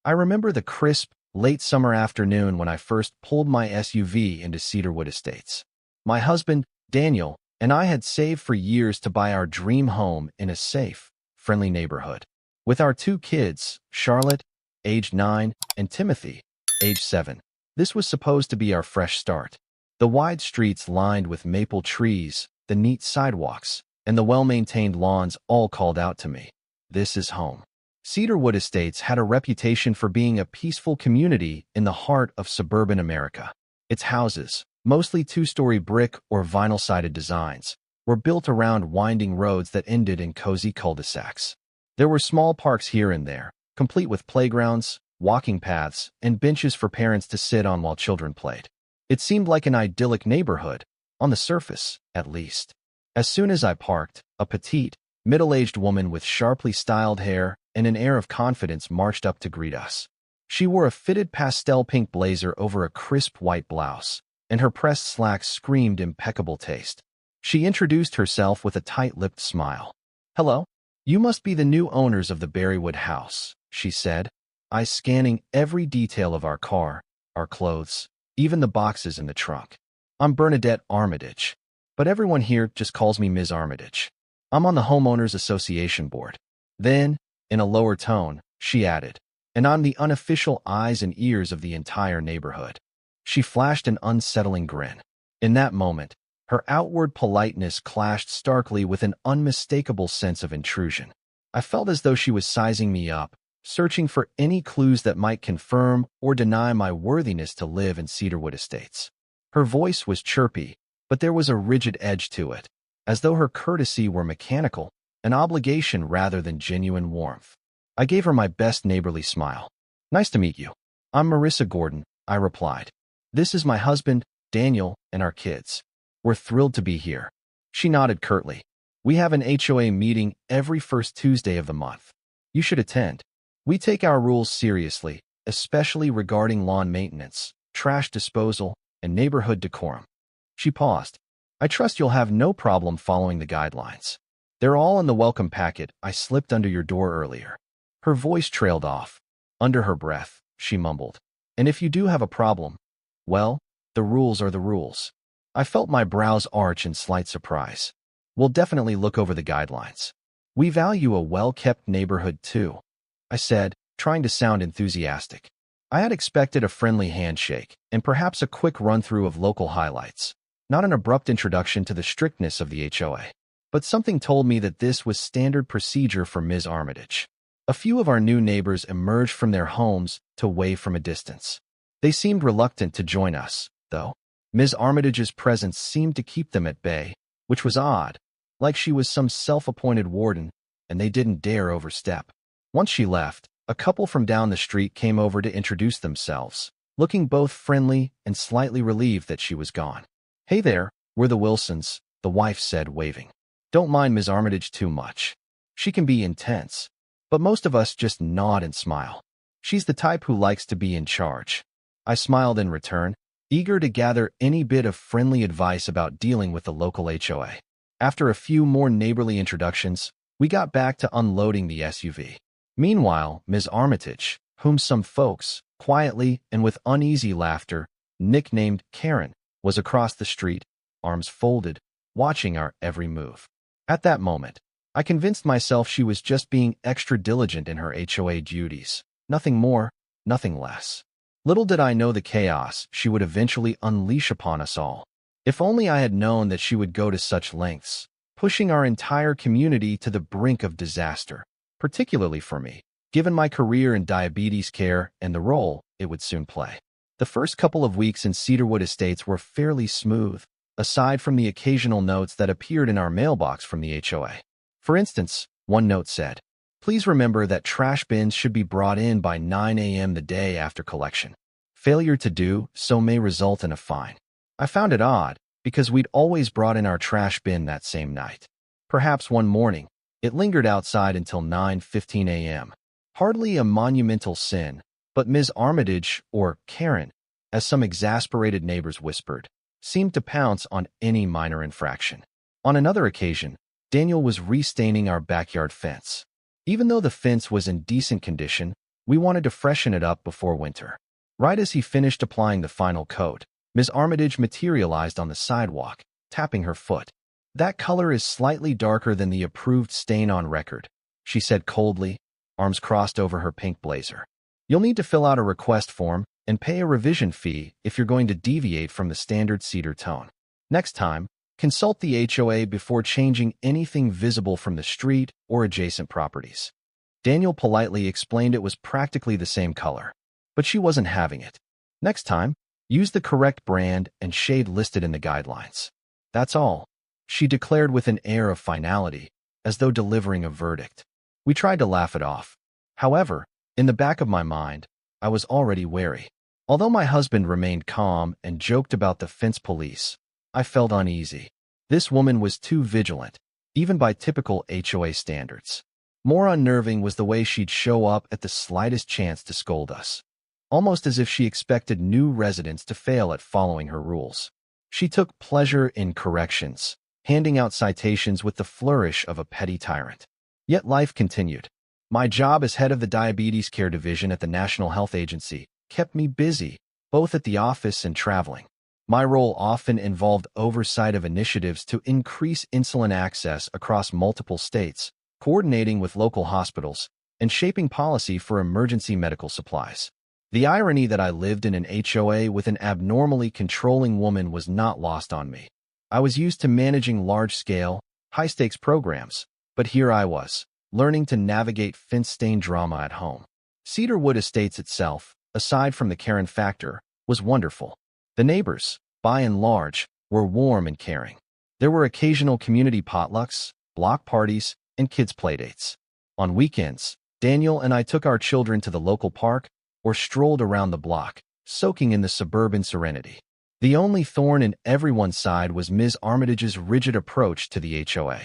I remember the crisp, late summer afternoon when I first pulled my SUV into Cedarwood Estates. My husband, Daniel, and I had saved for years to buy our dream home in a safe, friendly neighborhood. With our two kids, Charlotte, age 9, and Timothy, age 7, this was supposed to be our fresh start. The wide streets lined with maple trees, the neat sidewalks, and the well-maintained lawns all called out to me. This is home. Cedarwood Estates had a reputation for being a peaceful community in the heart of suburban America. Its houses, mostly two-story brick or vinyl-sided designs, were built around winding roads that ended in cozy cul-de-sacs. There were small parks here and there, complete with playgrounds, walking paths, and benches for parents to sit on while children played. It seemed like an idyllic neighborhood, on the surface, at least. As soon as I parked, a petite, middle-aged woman with sharply styled hair and an air of confidence marched up to greet us. She wore a fitted pastel pink blazer over a crisp white blouse, and her pressed slacks screamed impeccable taste. She introduced herself with a tight-lipped smile. "Hello. You must be the new owners of the Berrywood house," she said, eyes scanning every detail of our car, our clothes, even the boxes in the trunk. "I'm Bernadette Armitage, but everyone here just calls me Ms. Armitage. I'm on the Homeowners Association board." Then, in a lower tone, she added, "And I'm the unofficial eyes and ears of the entire neighborhood." She flashed an unsettling grin. In that moment, her outward politeness clashed starkly with an unmistakable sense of intrusion. I felt as though she was sizing me up, searching for any clues that might confirm or deny my worthiness to live in Cedarwood Estates. Her voice was chirpy, but there was a rigid edge to it, as though her courtesy were mechanical, an obligation rather than genuine warmth. I gave her my best neighborly smile. "Nice to meet you. I'm Marissa Gordon," I replied. "This is my husband, Daniel, and our kids. We're thrilled to be here." She nodded curtly. "We have an HOA meeting every first Tuesday of the month. You should attend. We take our rules seriously, especially regarding lawn maintenance, trash disposal, and neighborhood decorum." She paused. "I trust you'll have no problem following the guidelines. They're all in the welcome packet I slipped under your door earlier." Her voice trailed off. Under her breath, she mumbled, "And if you do have a problem, well, the rules are the rules." I felt my brows arch in slight surprise. "We'll definitely look over the guidelines. We value a well-kept neighborhood too," I said, trying to sound enthusiastic. I had expected a friendly handshake and perhaps a quick run-through of local highlights, not an abrupt introduction to the strictness of the HOA. But something told me that this was standard procedure for Ms. Armitage. A few of our new neighbors emerged from their homes to wave from a distance. They seemed reluctant to join us, though. Ms. Armitage's presence seemed to keep them at bay, which was odd, like she was some self-appointed warden, and they didn't dare overstep. Once she left, a couple from down the street came over to introduce themselves, looking both friendly and slightly relieved that she was gone. "Hey there, we're the Wilsons," the wife said, waving. "Don't mind Ms. Armitage too much. She can be intense, but most of us just nod and smile. She's the type who likes to be in charge." I smiled in return, eager to gather any bit of friendly advice about dealing with the local HOA. After a few more neighborly introductions, we got back to unloading the SUV. Meanwhile, Ms. Armitage, whom some folks, quietly and with uneasy laughter, nicknamed Karen, was across the street, arms folded, watching our every move. At that moment, I convinced myself she was just being extra diligent in her HOA duties. Nothing more, nothing less. Little did I know the chaos she would eventually unleash upon us all. If only I had known that she would go to such lengths, pushing our entire community to the brink of disaster, particularly for me, given my career in diabetes care and the role it would soon play. The first couple of weeks in Cedarwood Estates were fairly smooth, aside from the occasional notes that appeared in our mailbox from the HOA. For instance, one note said, "Please remember that trash bins should be brought in by 9 a.m. the day after collection. Failure to do so may result in a fine." I found it odd, because we'd always brought in our trash bin that same night. Perhaps one morning, it lingered outside until 9:15 a.m. Hardly a monumental sin, but Ms. Armitage, or Karen, as some exasperated neighbors whispered, seemed to pounce on any minor infraction. On another occasion, Daniel was restaining our backyard fence. Even though the fence was in decent condition, We wanted to freshen it up before winter. Right as he finished applying the final coat, Ms. Armitage materialized on the sidewalk, tapping her foot. "That color is slightly darker than the approved stain on record," she said coldly, arms crossed over her pink blazer. "You'll need to fill out a request form and pay a revision fee if you're going to deviate from the standard cedar tone. Next time, consult the HOA before changing anything visible from the street or adjacent properties." Daniel politely explained it was practically the same color, but she wasn't having it. "Next time, use the correct brand and shade listed in the guidelines. That's all," she declared with an air of finality, as though delivering a verdict. We tried to laugh it off. However, in the back of my mind, I was already wary. Although my husband remained calm and joked about the fence police, I felt uneasy. This woman was too vigilant, even by typical HOA standards. More unnerving was the way she'd show up at the slightest chance to scold us, almost as if she expected new residents to fail at following her rules. She took pleasure in corrections, handing out citations with the flourish of a petty tyrant. Yet life continued. My job as head of the Diabetes Care Division at the National Health Agency kept me busy, both at the office and traveling. My role often involved oversight of initiatives to increase insulin access across multiple states, coordinating with local hospitals, and shaping policy for emergency medical supplies. The irony that I lived in an HOA with an abnormally controlling woman was not lost on me. I was used to managing large-scale, high-stakes programs, but here I was, learning to navigate fence-stained drama at home. Cedarwood Estates itself, aside from the Karen factor, was wonderful. The neighbors, by and large, were warm and caring. There were occasional community potlucks, block parties, and kids' playdates. On weekends, Daniel and I took our children to the local park or strolled around the block, soaking in the suburban serenity. The only thorn in everyone's side was Ms. Armitage's rigid approach to the HOA.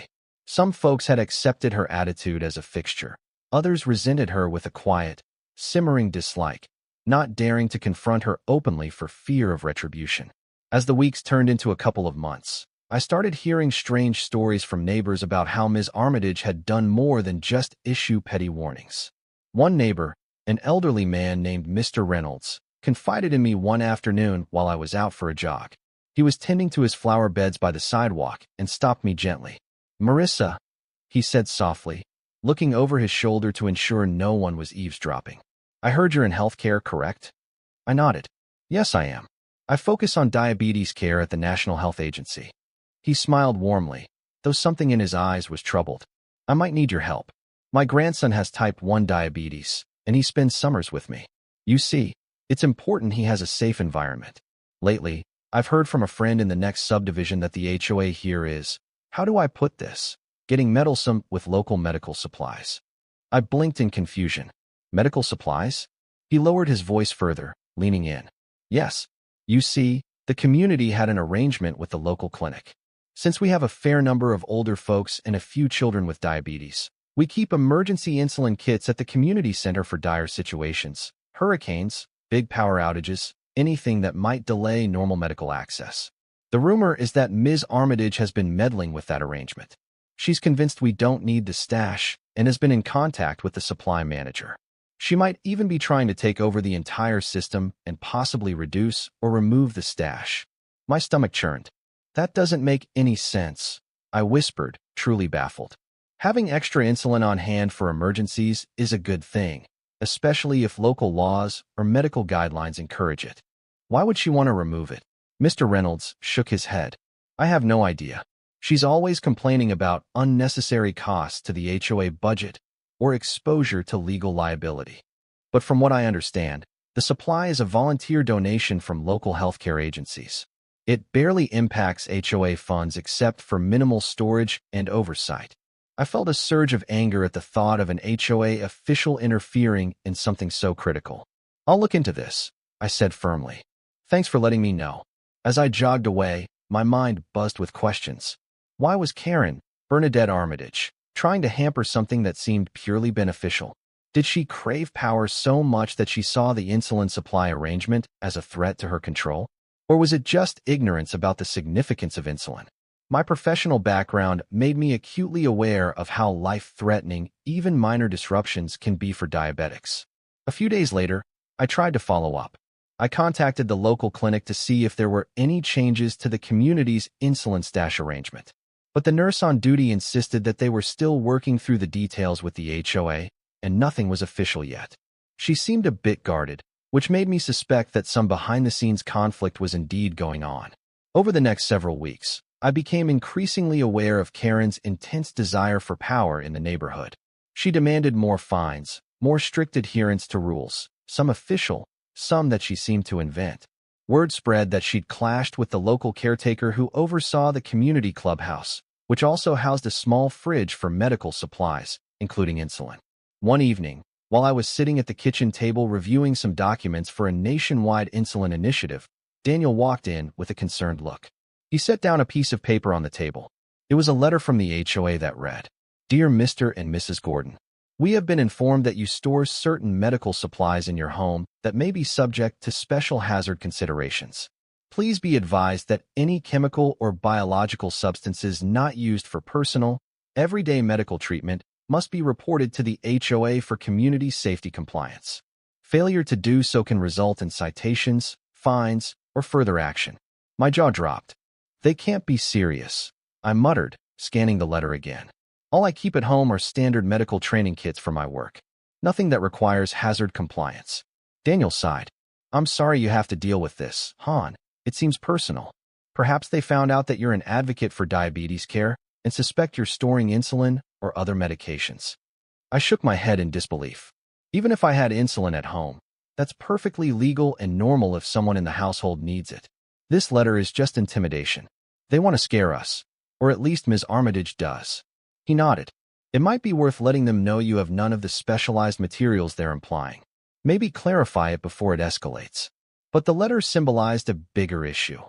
Some folks had accepted her attitude as a fixture. Others resented her with a quiet, simmering dislike, not daring to confront her openly for fear of retribution. As the weeks turned into a couple of months, I started hearing strange stories from neighbors about how Ms. Armitage had done more than just issue petty warnings. One neighbor, an elderly man named Mr. Reynolds, confided in me one afternoon while I was out for a jog. He was tending to his flower beds by the sidewalk and stopped me gently. "Marissa," he said softly, looking over his shoulder to ensure no one was eavesdropping. "I heard you're in healthcare, correct?" I nodded. "Yes, I am. I focus on diabetes care at the National Health Agency." He smiled warmly, though something in his eyes was troubled. "I might need your help. My grandson has type 1 diabetes, and he spends summers with me. You see, it's important he has a safe environment. Lately, I've heard from a friend in the next subdivision that the HOA here is, how do I put this, getting meddlesome with local medical supplies." I blinked in confusion. "Medical supplies?" He lowered his voice further, leaning in. "Yes. You see, the community had an arrangement with the local clinic. Since we have a fair number of older folks and a few children with diabetes, we keep emergency insulin kits at the community center for dire situations, hurricanes, big power outages, anything that might delay normal medical access. The rumor is that Ms. Armitage has been meddling with that arrangement. She's convinced we don't need the stash and has been in contact with the supply manager. She might even be trying to take over the entire system and possibly reduce or remove the stash." My stomach churned. "That doesn't make any sense," I whispered, truly baffled. "Having extra insulin on hand for emergencies is a good thing, especially if local laws or medical guidelines encourage it. Why would she want to remove it?" Mr. Reynolds shook his head. "I have no idea. She's always complaining about unnecessary costs to the HOA budget or exposure to legal liability. But from what I understand, the supply is a volunteer donation from local healthcare agencies. It barely impacts HOA funds except for minimal storage and oversight." I felt a surge of anger at the thought of an HOA official interfering in something so critical. "I'll look into this," I said firmly. "Thanks for letting me know." As I jogged away, my mind buzzed with questions. Why was Karen, Bernadette Armitage, trying to hamper something that seemed purely beneficial? Did she crave power so much that she saw the insulin supply arrangement as a threat to her control? Or was it just ignorance about the significance of insulin? My professional background made me acutely aware of how life-threatening even minor disruptions can be for diabetics. A few days later, I tried to follow up. I contacted the local clinic to see if there were any changes to the community's insulin stash arrangement. But the nurse on duty insisted that they were still working through the details with the HOA, and nothing was official yet. She seemed a bit guarded, which made me suspect that some behind-the-scenes conflict was indeed going on. Over the next several weeks, I became increasingly aware of Karen's intense desire for power in the neighborhood. She demanded more fines, more strict adherence to rules, some official, some that she seemed to invent. Word spread that she'd clashed with the local caretaker who oversaw the community clubhouse, which also housed a small fridge for medical supplies, including insulin. One evening, while I was sitting at the kitchen table reviewing some documents for a nationwide insulin initiative, Daniel walked in with a concerned look. He set down a piece of paper on the table. It was a letter from the HOA that read, "Dear Mr. and Mrs. Gordon, we have been informed that you store certain medical supplies in your home that may be subject to special hazard considerations. Please be advised that any chemical or biological substances not used for personal, everyday medical treatment must be reported to the HOA for community safety compliance. Failure to do so can result in citations, fines, or further action." My jaw dropped. "They can't be serious," I muttered, scanning the letter again. "All I keep at home are standard medical training kits for my work. Nothing that requires hazard compliance." Daniel sighed. "I'm sorry you have to deal with this, Han. It seems personal. Perhaps they found out that you're an advocate for diabetes care and suspect you're storing insulin or other medications." I shook my head in disbelief. Even if I had insulin at home, that's perfectly legal and normal if someone in the household needs it. This letter is just intimidation. They want to scare us, or at least Ms. Armitage does. He nodded. "It might be worth letting them know you have none of the specialized materials they're implying. Maybe clarify it before it escalates." But the letter symbolized a bigger issue.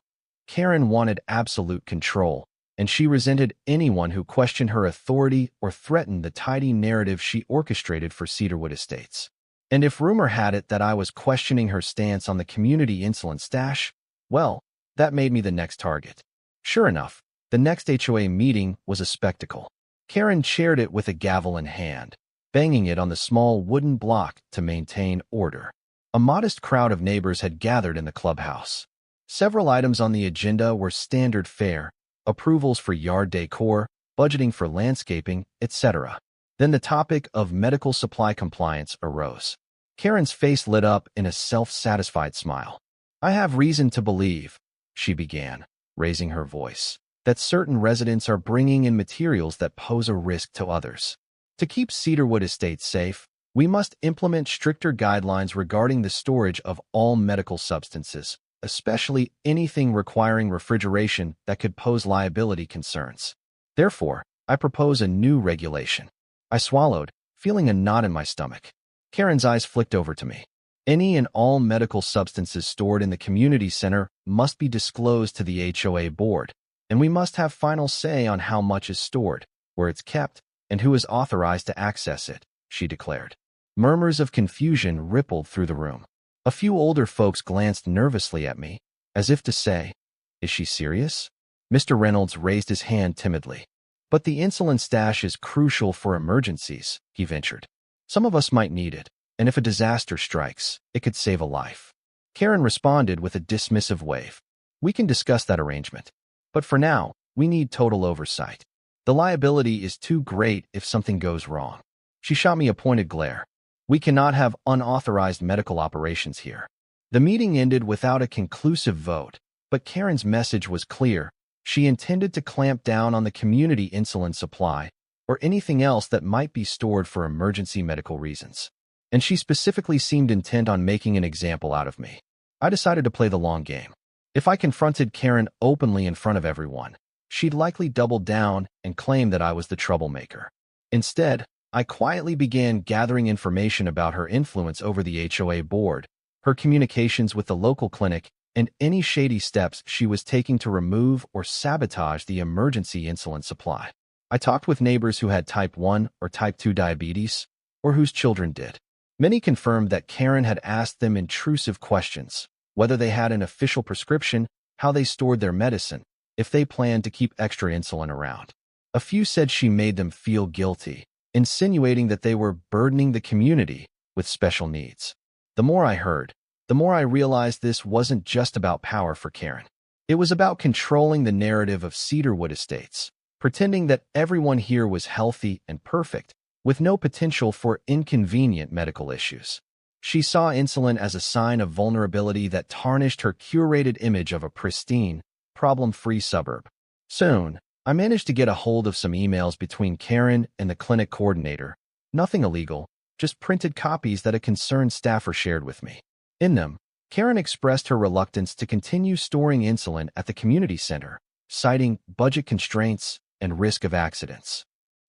Karen wanted absolute control, and she resented anyone who questioned her authority or threatened the tidy narrative she orchestrated for Cedarwood Estates. And if rumor had it that I was questioning her stance on the community insulin stash, well, that made me the next target. Sure enough, the next HOA meeting was a spectacle. Karen chaired it with a gavel in hand, banging it on the small wooden block to maintain order. A modest crowd of neighbors had gathered in the clubhouse. Several items on the agenda were standard fare, approvals for yard decor, budgeting for landscaping, etc. Then the topic of medical supply compliance arose. Karen's face lit up in a self-satisfied smile. "I have reason to believe," she began, raising her voice, "that certain residents are bringing in materials that pose a risk to others. To keep Cedarwood Estates safe, we must implement stricter guidelines regarding the storage of all medical substances, especially anything requiring refrigeration that could pose liability concerns. Therefore, I propose a new regulation." I swallowed, feeling a knot in my stomach. Karen's eyes flicked over to me. "Any and all medical substances stored in the community center must be disclosed to the HOA board, and we must have final say on how much is stored, where it's kept, and who is authorized to access it," she declared. Murmurs of confusion rippled through the room. A few older folks glanced nervously at me, as if to say, "Is she serious?" Mr. Reynolds raised his hand timidly. "But the insulin stash is crucial for emergencies," he ventured. "Some of us might need it, and if a disaster strikes, it could save a life." Karen responded with a dismissive wave. "We can discuss that arrangement. But for now, we need total oversight. The liability is too great if something goes wrong." She shot me a pointed glare. "We cannot have unauthorized medical operations here." The meeting ended without a conclusive vote, but Karen's message was clear. She intended to clamp down on the community insulin supply or anything else that might be stored for emergency medical reasons. And she specifically seemed intent on making an example out of me. I decided to play the long game. If I confronted Karen openly in front of everyone, she'd likely double down and claim that I was the troublemaker. Instead, I quietly began gathering information about her influence over the HOA board, her communications with the local clinic, and any shady steps she was taking to remove or sabotage the emergency insulin supply. I talked with neighbors who had type 1 or type 2 diabetes, or whose children did. Many confirmed that Karen had asked them intrusive questions, whether they had an official prescription, how they stored their medicine, if they planned to keep extra insulin around. A few said she made them feel guilty, insinuating that they were burdening the community with special needs. The more I heard, the more I realized this wasn't just about power for Karen. It was about controlling the narrative of Cedarwood Estates, pretending that everyone here was healthy and perfect, with no potential for inconvenient medical issues. She saw insulin as a sign of vulnerability that tarnished her curated image of a pristine, problem-free suburb. Soon, I managed to get a hold of some emails between Karen and the clinic coordinator. Nothing illegal, just printed copies that a concerned staffer shared with me. In them, Karen expressed her reluctance to continue storing insulin at the community center, citing budget constraints and risk of accidents.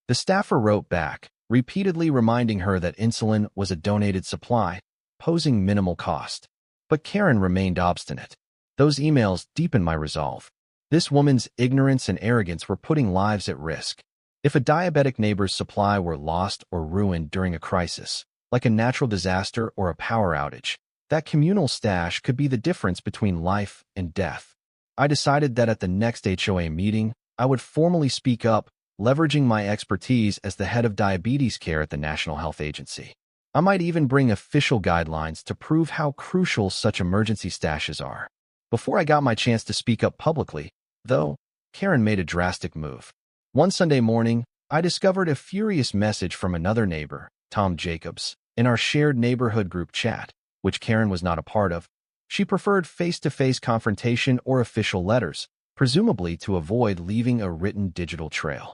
The staffer wrote back, repeatedly reminding her that insulin was a donated supply, posing minimal cost. But Karen remained obstinate. Those emails deepened my resolve. This woman's ignorance and arrogance were putting lives at risk. If a diabetic neighbor's supply were lost or ruined during a crisis, like a natural disaster or a power outage, that communal stash could be the difference between life and death. I decided that at the next HOA meeting, I would formally speak up, leveraging my expertise as the head of diabetes care at the National Health Agency. I might even bring official guidelines to prove how crucial such emergency stashes are. Before I got my chance to speak up publicly, though, Karen made a drastic move. One Sunday morning, I discovered a furious message from another neighbor, Tom Jacobs, in our shared neighborhood group chat, which Karen was not a part of. She preferred face-to-face confrontation or official letters, presumably to avoid leaving a written digital trail.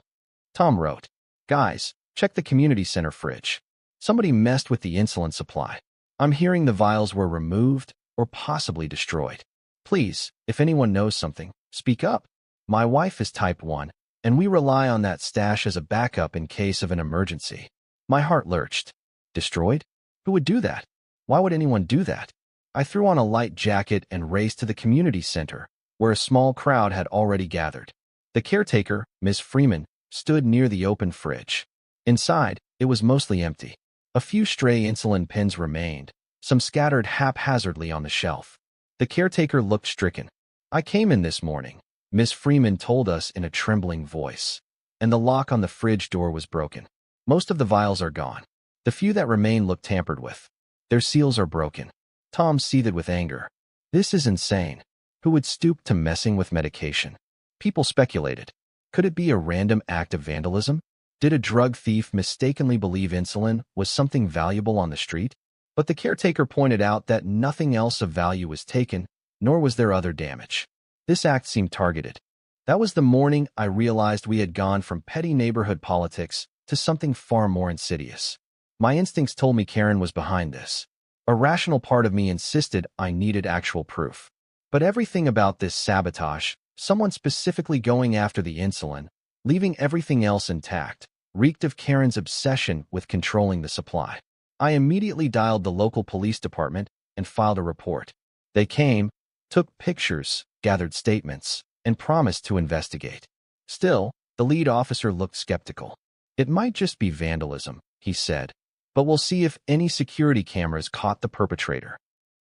Tom wrote, "Guys, check the community center fridge. Somebody messed with the insulin supply. I'm hearing the vials were removed or possibly destroyed. Please, if anyone knows something, speak up. My wife is type 1, and we rely on that stash as a backup in case of an emergency." My heart lurched. Destroyed? Who would do that? Why would anyone do that? I threw on a light jacket and raced to the community center, where a small crowd had already gathered. The caretaker, Ms. Freeman, stood near the open fridge. Inside, it was mostly empty. A few stray insulin pens remained, some scattered haphazardly on the shelf. The caretaker looked stricken. "I came in this morning," Ms. Freeman told us in a trembling voice, "and the lock on the fridge door was broken. Most of the vials are gone. The few that remain look tampered with. Their seals are broken." Tom seethed with anger. "This is insane. Who would stoop to messing with medication?" People speculated. Could it be a random act of vandalism? Did a drug thief mistakenly believe insulin was something valuable on the street? But the caretaker pointed out that nothing else of value was taken, nor was there other damage. This act seemed targeted. That was the morning I realized we had gone from petty neighborhood politics to something far more insidious. My instincts told me Karen was behind this. A rational part of me insisted I needed actual proof. But everything about this sabotage, someone specifically going after the insulin, leaving everything else intact, reeked of Karen's obsession with controlling the supply. I immediately dialed the local police department and filed a report. They came, took pictures, gathered statements, and promised to investigate. Still, the lead officer looked skeptical. "It might just be vandalism," he said, "but we'll see if any security cameras caught the perpetrator."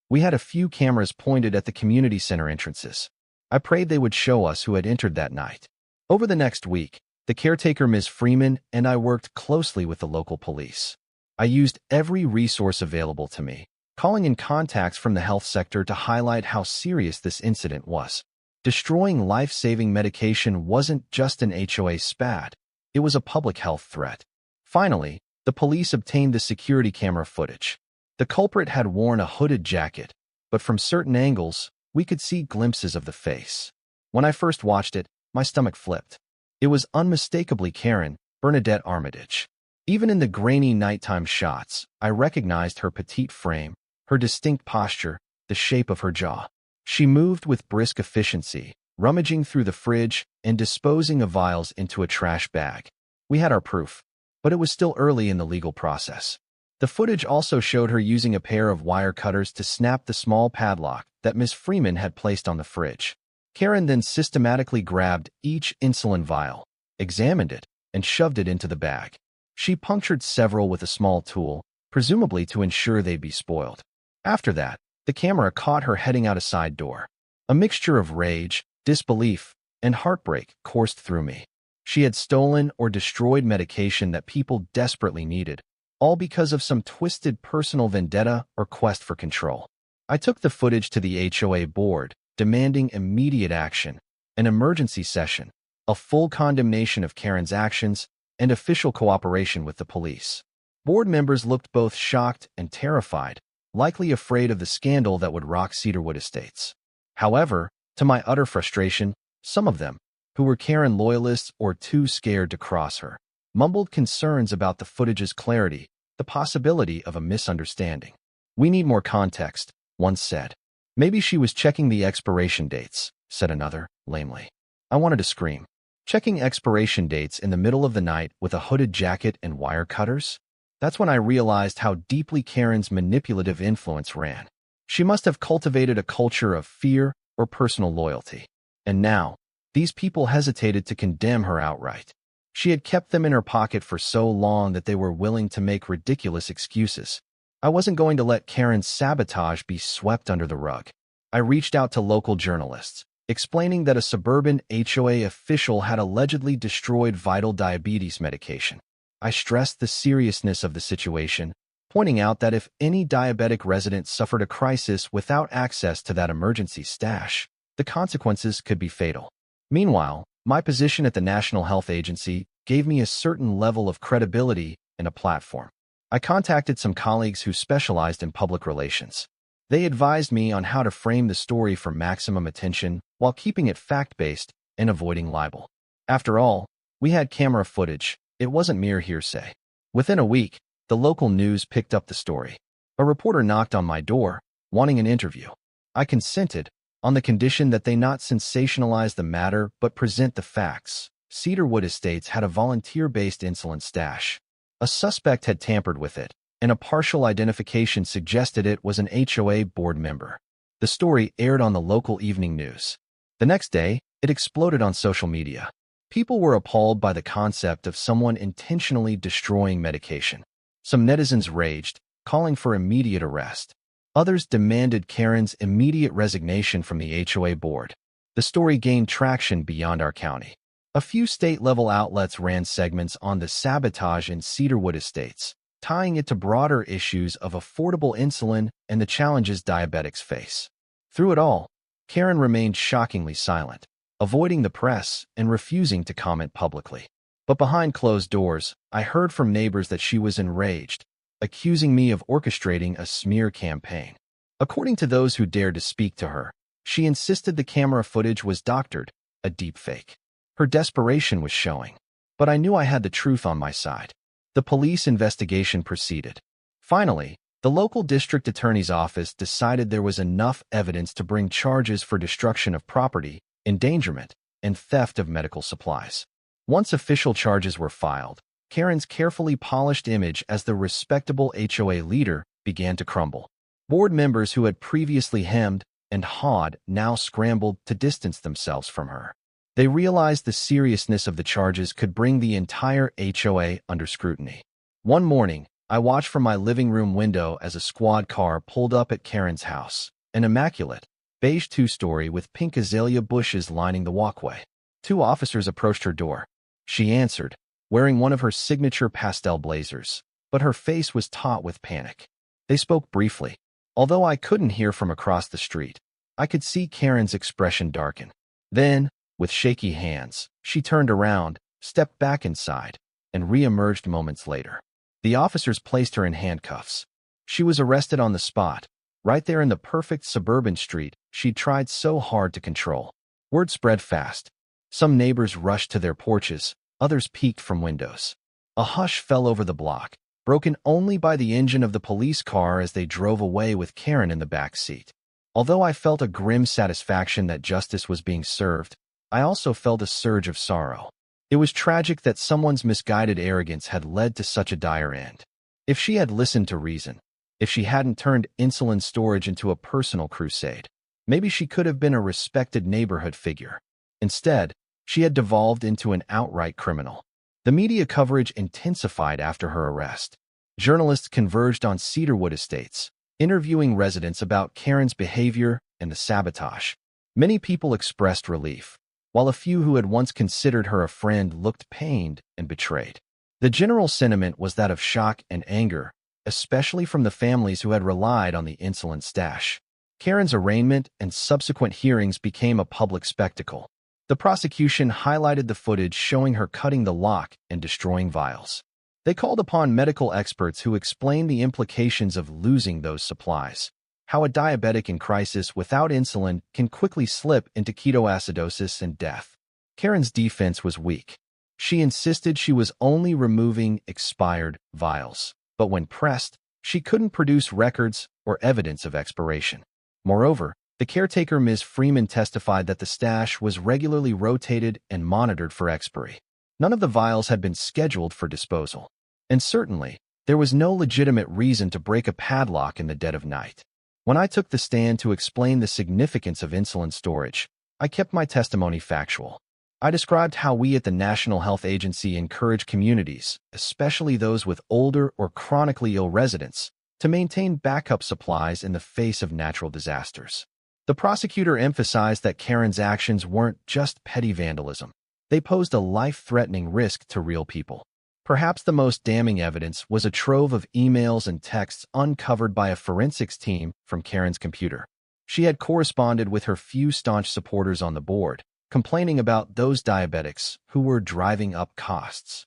We had a few cameras pointed at the community center entrances. I prayed they would show us who had entered that night. Over the next week, the caretaker Ms. Freeman and I worked closely with the local police. I used every resource available to me, calling in contacts from the health sector to highlight how serious this incident was. Destroying life-saving medication wasn't just an HOA SPAD, it was a public health threat. Finally, the police obtained the security camera footage. The culprit had worn a hooded jacket, but from certain angles, we could see glimpses of the face. When I first watched it, my stomach flipped. It was unmistakably Karen, Bernadette Armitage. Even in the grainy nighttime shots, I recognized her petite frame, her distinct posture, the shape of her jaw. She moved with brisk efficiency, rummaging through the fridge and disposing of vials into a trash bag. We had our proof, but it was still early in the legal process. The footage also showed her using a pair of wire cutters to snap the small padlock that Ms. Freeman had placed on the fridge. Karen then systematically grabbed each insulin vial, examined it, and shoved it into the bag. She punctured several with a small tool, presumably to ensure they'd be spoiled. After that, the camera caught her heading out a side door. A mixture of rage, disbelief, and heartbreak coursed through me. She had stolen or destroyed medication that people desperately needed, all because of some twisted personal vendetta or quest for control. I took the footage to the HOA board, demanding immediate action, an emergency session, a full condemnation of Karen's actions, and official cooperation with the police. Board members looked both shocked and terrified, likely afraid of the scandal that would rock Cedarwood Estates. However, to my utter frustration, some of them, who were Karen loyalists or too scared to cross her, mumbled concerns about the footage's clarity, the possibility of a misunderstanding. "We need more context," one said. "Maybe she was checking the expiration dates," said another, lamely. I wanted to scream. Checking expiration dates in the middle of the night with a hooded jacket and wire cutters? That's when I realized how deeply Karen's manipulative influence ran. She must have cultivated a culture of fear or personal loyalty. And now, these people hesitated to condemn her outright. She had kept them in her pocket for so long that they were willing to make ridiculous excuses. I wasn't going to let Karen's sabotage be swept under the rug. I reached out to local journalists, explaining that a suburban HOA official had allegedly destroyed vital diabetes medication. I stressed the seriousness of the situation, pointing out that if any diabetic resident suffered a crisis without access to that emergency stash, the consequences could be fatal. Meanwhile, my position at the National Health Agency gave me a certain level of credibility and a platform. I contacted some colleagues who specialized in public relations. They advised me on how to frame the story for maximum attention while keeping it fact-based and avoiding libel. After all, we had camera footage. It wasn't mere hearsay. Within a week, the local news picked up the story. A reporter knocked on my door, wanting an interview. I consented, on the condition that they not sensationalize the matter but present the facts. Cedarwood Estates had a volunteer-based insulin stash. A suspect had tampered with it, and a partial identification suggested it was an HOA board member. The story aired on the local evening news. The next day, it exploded on social media. People were appalled by the concept of someone intentionally destroying medication. Some netizens raged, calling for immediate arrest. Others demanded Karen's immediate resignation from the HOA board. The story gained traction beyond our county. A few state-level outlets ran segments on the Sabotage in Cedarwood Estates, tying it to broader issues of affordable insulin and the challenges diabetics face. Through it all, Karen remained shockingly silent, avoiding the press and refusing to comment publicly. But behind closed doors, I heard from neighbors that she was enraged, accusing me of orchestrating a smear campaign. According to those who dared to speak to her, she insisted the camera footage was doctored, a deepfake. Her desperation was showing. But I knew I had the truth on my side. The police investigation proceeded. Finally, the local district attorney's office decided there was enough evidence to bring charges for destruction of property, endangerment, and theft of medical supplies. Once official charges were filed, Karen's carefully polished image as the respectable HOA leader began to crumble. Board members who had previously hemmed and hawed now scrambled to distance themselves from her. They realized the seriousness of the charges could bring the entire HOA under scrutiny. One morning, I watched from my living room window as a squad car pulled up at Karen's house, an immaculate, beige two-story with pink azalea bushes lining the walkway. 2 officers approached her door. She answered, wearing one of her signature pastel blazers, but her face was taut with panic. They spoke briefly. Although I couldn't hear from across the street, I could see Karen's expression darken. Then, with shaky hands, she turned around, stepped back inside, and re-emerged moments later. The officers placed her in handcuffs. She was arrested on the spot, right there in the perfect suburban street she'd tried so hard to control. Word spread fast. Some neighbors rushed to their porches, others peeked from windows. A hush fell over the block, broken only by the engine of the police car as they drove away with Karen in the back seat. Although I felt a grim satisfaction that justice was being served, I also felt a surge of sorrow. It was tragic that someone's misguided arrogance had led to such a dire end. If she had listened to reason, if she hadn't turned insulin storage into a personal crusade, maybe she could have been a respected neighborhood figure. Instead, she had devolved into an outright criminal. The media coverage intensified after her arrest. Journalists converged on Cedarwood Estates, interviewing residents about Karen's behavior and the sabotage. Many people expressed relief, while a few who had once considered her a friend looked pained and betrayed. The general sentiment was that of shock and anger, especially from the families who had relied on the insulin stash. Karen's arraignment and subsequent hearings became a public spectacle. The prosecution highlighted the footage showing her cutting the lock and destroying vials. They called upon medical experts who explained the implications of losing those supplies, how a diabetic in crisis without insulin can quickly slip into ketoacidosis and death. Karen's defense was weak. She insisted she was only removing expired vials, but when pressed, she couldn't produce records or evidence of expiration. Moreover, the caretaker Ms. Freeman testified that the stash was regularly rotated and monitored for expiry. None of the vials had been scheduled for disposal. And certainly, there was no legitimate reason to break a padlock in the dead of night. When I took the stand to explain the significance of insulin storage, I kept my testimony factual. I described how we at the National Health Agency encourage communities, especially those with older or chronically ill residents, to maintain backup supplies in the face of natural disasters. The prosecutor emphasized that Karen's actions weren't just petty vandalism. They posed a life-threatening risk to real people. Perhaps the most damning evidence was a trove of emails and texts uncovered by a forensics team from Karen's computer. She had corresponded with her few staunch supporters on the board, complaining about those diabetics who were driving up costs.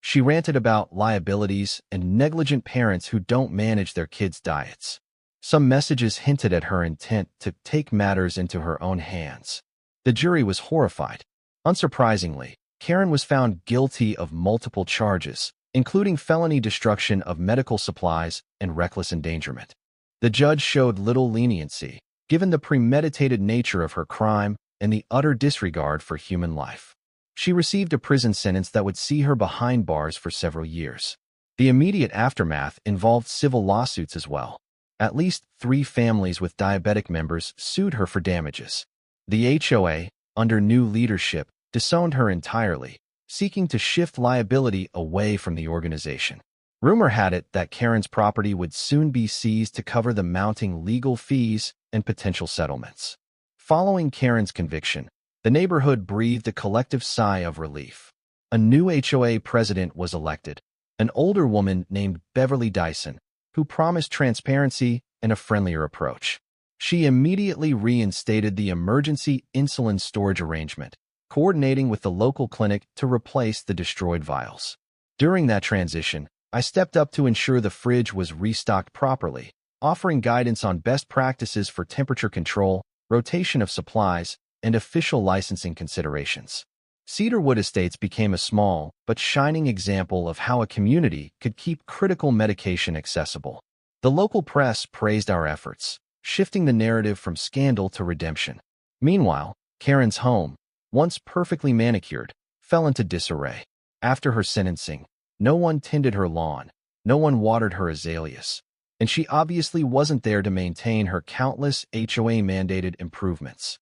She ranted about liabilities and negligent parents who don't manage their kids' diets. Some messages hinted at her intent to take matters into her own hands. The jury was horrified. Unsurprisingly, Karen was found guilty of multiple charges, including felony destruction of medical supplies and reckless endangerment. The judge showed little leniency, given the premeditated nature of her crime and the utter disregard for human life. She received a prison sentence that would see her behind bars for several years. The immediate aftermath involved civil lawsuits as well. At least 3 families with diabetic members sued her for damages. The HOA, under new leadership, disowned her entirely, seeking to shift liability away from the organization. Rumor had it that Karen's property would soon be seized to cover the mounting legal fees and potential settlements. Following Karen's conviction, the neighborhood breathed a collective sigh of relief. A new HOA president was elected, an older woman named Beverly Dyson, who promised transparency and a friendlier approach. She immediately reinstated the emergency insulin storage arrangement, coordinating with the local clinic to replace the destroyed vials. During that transition, I stepped up to ensure the fridge was restocked properly, offering guidance on best practices for temperature control, rotation of supplies, and official licensing considerations. Cedarwood Estates became a small but shining example of how a community could keep critical medication accessible. The local press praised our efforts, shifting the narrative from scandal to redemption. Meanwhile, Karen's home, once perfectly manicured, fell into disarray. After her sentencing, no one tended her lawn, no one watered her azaleas, and she obviously wasn't there to maintain her countless HOA-mandated improvements.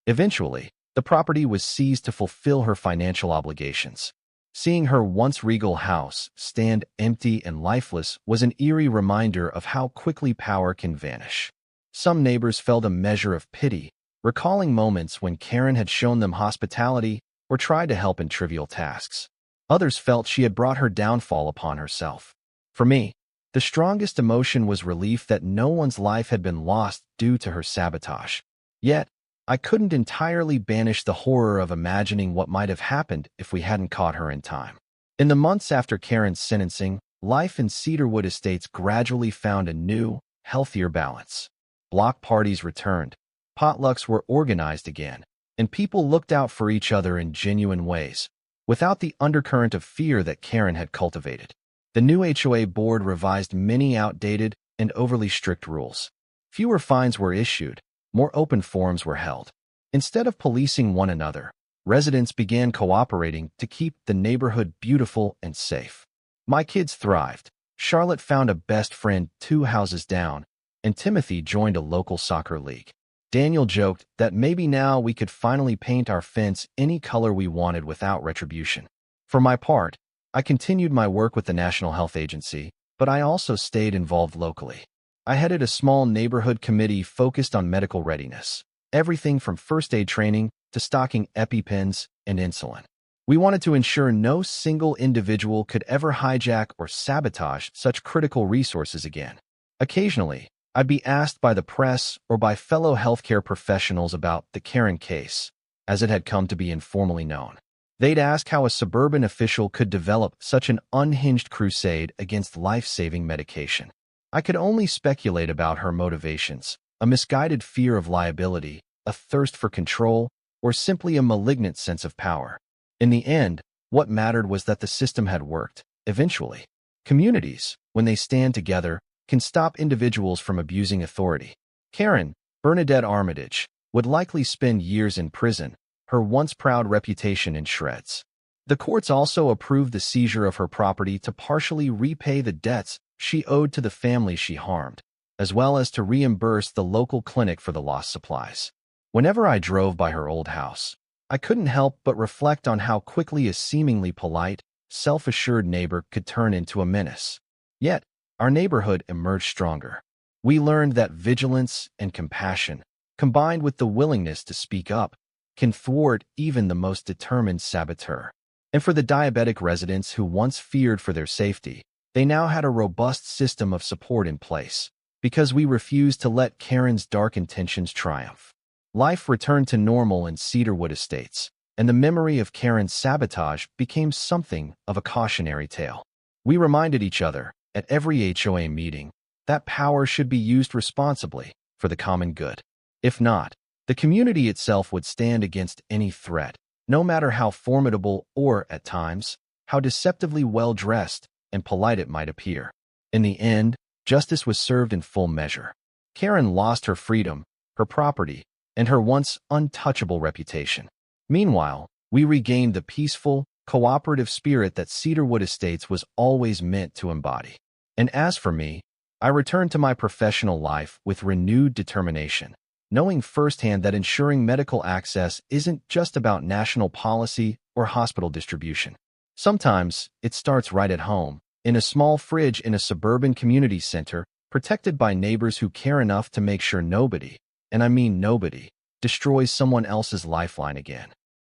Eventually, the property was seized to fulfill her financial obligations. Seeing her once regal house stand empty and lifeless was an eerie reminder of how quickly power can vanish. Some neighbors felt a measure of pity, recalling moments when Karen had shown them hospitality or tried to help in trivial tasks. Others felt she had brought her downfall upon herself. For me, the strongest emotion was relief that no one's life had been lost due to her sabotage. Yet, I couldn't entirely banish the horror of imagining what might have happened if we hadn't caught her in time. In the months after Karen's sentencing, life in Cedarwood Estates gradually found a new, healthier balance. Block parties returned, potlucks were organized again, and people looked out for each other in genuine ways, without the undercurrent of fear that Karen had cultivated. The new HOA board revised many outdated and overly strict rules. Fewer fines were issued, more open forums were held. Instead of policing one another, residents began cooperating to keep the neighborhood beautiful and safe. My kids thrived. Charlotte found a best friend 2 houses down, and Timothy joined a local soccer league. Daniel joked that maybe now we could finally paint our fence any color we wanted without retribution. For my part, I continued my work with the National Health Agency, but I also stayed involved locally. I headed a small neighborhood committee focused on medical readiness, everything from first aid training to stocking EpiPens and insulin. We wanted to ensure no single individual could ever hijack or sabotage such critical resources again. Occasionally, I'd be asked by the press or by fellow healthcare professionals about the Karen case, as it had come to be informally known. They'd ask how a suburban official could develop such an unhinged crusade against life-saving medication. I could only speculate about her motivations, a misguided fear of liability, a thirst for control, or simply a malignant sense of power. In the end, what mattered was that the system had worked, eventually. Communities, when they stand together, can stop individuals from abusing authority. Karen, Bernadette Armitage, would likely spend years in prison, her once proud reputation in shreds. The courts also approved the seizure of her property to partially repay the debts she owed to the families she harmed, as well as to reimburse the local clinic for the lost supplies. Whenever I drove by her old house, I couldn't help but reflect on how quickly a seemingly polite, self-assured neighbor could turn into a menace. Yet, our neighborhood emerged stronger. We learned that vigilance and compassion, combined with the willingness to speak up, can thwart even the most determined saboteur. And for the diabetic residents who once feared for their safety, they now had a robust system of support in place, because we refused to let Karen's dark intentions triumph. Life returned to normal in Cedarwood Estates, and the memory of Karen's sabotage became something of a cautionary tale. We reminded each other, at every HOA meeting, that power should be used responsibly for the common good. If not, the community itself would stand against any threat, no matter how formidable or, at times, how deceptively well-dressed and polite it might appear. In the end, justice was served in full measure. Karen lost her freedom, her property, and her once untouchable reputation. Meanwhile, we regained the peaceful, cooperative spirit that Cedarwood Estates was always meant to embody. And as for me, I returned to my professional life with renewed determination, knowing firsthand that ensuring medical access isn't just about national policy or hospital distribution. Sometimes, it starts right at home, in a small fridge in a suburban community center, protected by neighbors who care enough to make sure nobody, and I mean nobody, destroys someone else's lifeline again.